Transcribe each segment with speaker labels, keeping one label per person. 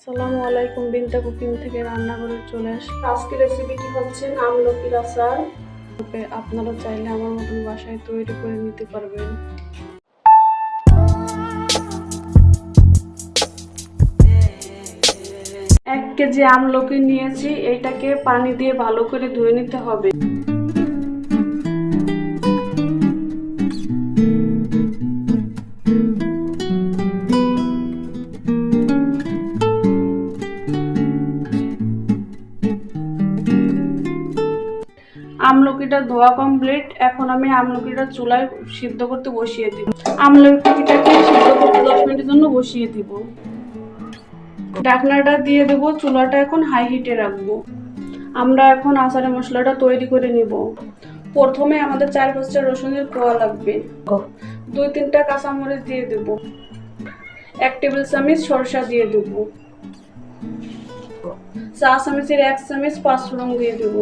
Speaker 1: আসসালামু আলাইকুম, বিনতা কুকিং থেকে রান্না করে চলে আসি। আজকের রেসিপিটি হচ্ছে আমলকির আচার। আপনারা চাইলে আমার মতন বাসায় তৈরি করে নিতে পারবেন। 1 কেজি আমলকি নিয়েছি, এইটাকে পানি দিয়ে ভালো করে ধুয়ে নিতে হবে। আমলকিটা ধোয়া কমপ্লিট। এখন আমি আমলকিটা চুলায় সিদ্ধ করতে বসিয়ে দিব। আমলকিটাকে সিদ্ধ করতে 10 মিনিটের জন্য বসিয়ে দিব। ঢাকনাটা দিয়ে দেব। চুলাটা এখন হাই হিটে রাখবো। আমরা এখন আচারের মশলাটা তৈরি করে নিব। প্রথমে আমাদের 4-5টা রসুনের কোয়া লাগবে। 2-3টা কাঁচামরিচ দিয়ে দেব। 1 টেবিল চামচ সরষা দিয়ে দেব। চা চামচের 1 চামচ পাঁচফোড়ন দিয়ে দেব।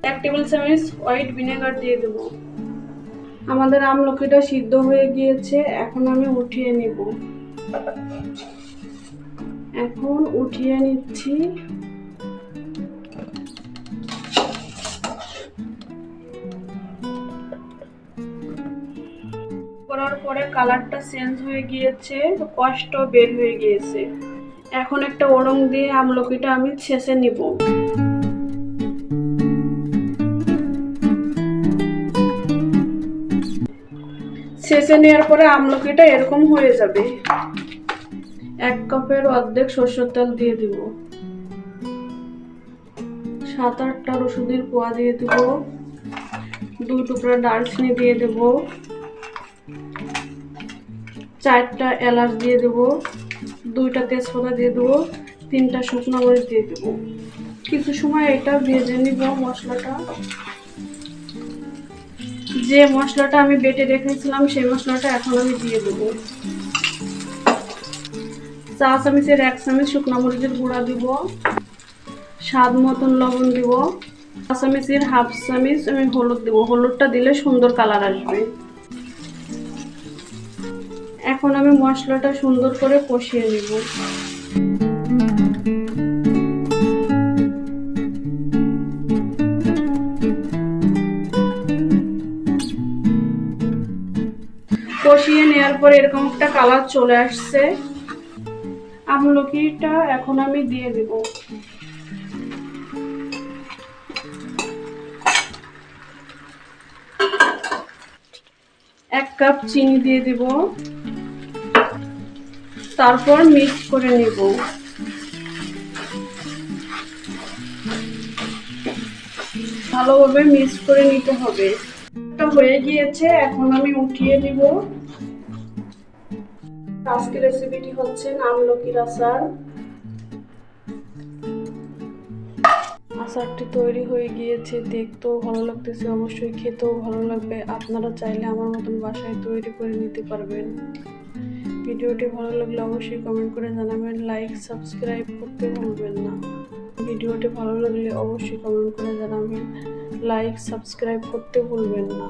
Speaker 1: 1 টেবিল চামচ হোয়াইট ভিনেগার দিয়ে দেব। আমাদের আমলকিটা সিদ্ধ হয়ে গিয়েছে, এখন আমি উঠিয়ে নিব। এখন উঠিয়ে নিচ্ছি। করার পরে কালারটা চেঞ্জ হয়ে গিয়েছে, কষ্ট বের হয়ে গিয়েছে। এখন একটা ওড়ং দিয়ে আমলকিটা আমি ছেঁচে নিব। ছেঁচে নেওয়ার পরে আমলকিটা এরকম হয়ে যাবে। 1 কাপের অর্ধেক সরষের তেল দিয়ে দিব। 7-8টা রসুনের কোয়া দিয়ে দেব। 2 টুকরা দারচিনি দিয়ে দেব। 4টা এলাচ দিয়ে দেব। 2টা তেজপাতা দিয়ে দেব। 3টা শুকনো মরিচ দিয়ে দেব। কিছু সময় এটা ভেজে নিব। মশলাটা, যে মশলাটা আমি বেটে রেখেছিলাম সেই মশলাটা এখন আমি দিয়ে দেব। চা চামচের 1 চামচ শুকনো মরিচের গুঁড়া দিব। স্বাদ মতন লবণ দিব। চা চামচের 1/2 চামচ আমি হলুদ দেব। হলুদটা দিলে সুন্দর কালার আসবে। এখন আমি মশলাটা সুন্দর করে কষিয়ে নিব। কষিয়ে নেওয়ার পর এরকম একটা কালার চলে আসছে। আমলকিটা এখন আমি দিয়ে দেব। এক কাপ চিনি দিয়ে দিব। তারপর মিক্স করে নিব। ভালোভাবে মিক্স করে নিতে হবে। এটা হয়ে গিয়েছে, এখন আমি উঠিয়ে নিব। আজকের রেসিপিটি হচ্ছে আমলকির আচার। আচারটি তৈরি হয়ে গিয়েছে, দেখতেও ভালো লাগতেছে, অবশ্যই খেতেও ভালো লাগবে। আপনারা চাইলে আমার মতন বাসায় তৈরি করে নিতে পারবেন। ভিডিওটি ভালো লাগলে অবশ্যই কমেন্ট করে জানাবেন। লাইক সাবস্ক্রাইব করতে ভুলবেন না। ভিডিওটি ভালো লাগলে অবশ্যই কমেন্ট করে জানাবেন। লাইক সাবস্ক্রাইব করতে ভুলবেন না।